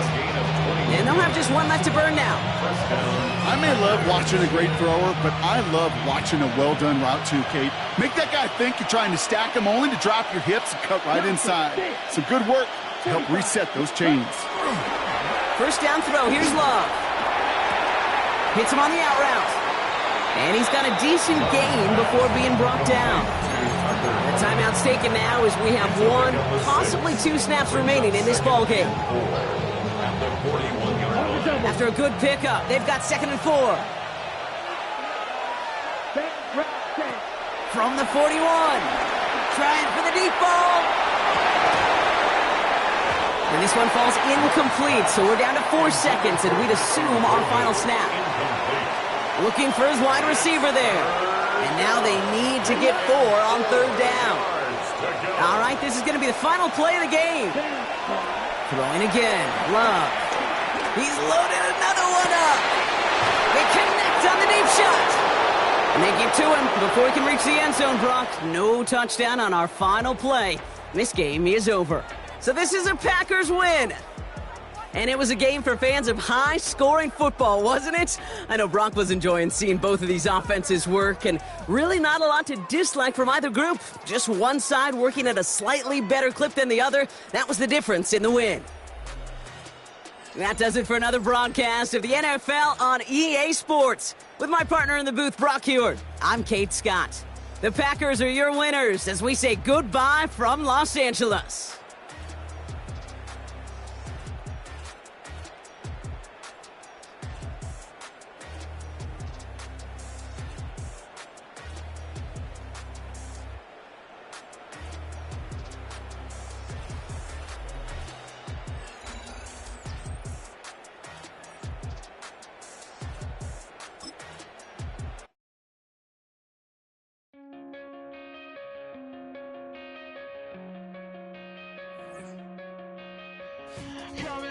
And they'll have just 1 left to burn now. I may love watching a great thrower, but I love watching a well-done route too, Kate. Make that guy think you're trying to stack him only to drop your hips and cut right inside. Some good work to help reset those chains. First down throw. Here's Love. Hits him on the out route. And he's got a decent gain before being brought down. The timeout's taken now as we have 1, possibly 2 snaps remaining in this ball game. After a good pickup, they've got 2nd and 4. From the 41. Trying for the deep ball. And this one falls incomplete, so we're down to 4 seconds, and we'd assume our final snap. Looking for his wide receiver there. And now they need to get 4 on 3rd down. All right, this is going to be the final play of the game. Throwing again. Love. He's loaded another one up. They connect on the deep shot. And they get to him before he can reach the end zone, Brock. No touchdown on our final play. This game is over. So this is a Packers win. And it was a game for fans of high-scoring football, wasn't it? I know Brock was enjoying seeing both of these offenses work, and really not a lot to dislike from either group. Just one side working at a slightly better clip than the other. That was the difference in the win. That does it for another broadcast of the NFL on EA Sports. With my partner in the booth, Brock Huard, I'm Kate Scott. The Packers are your winners as we say goodbye from Los Angeles. Coming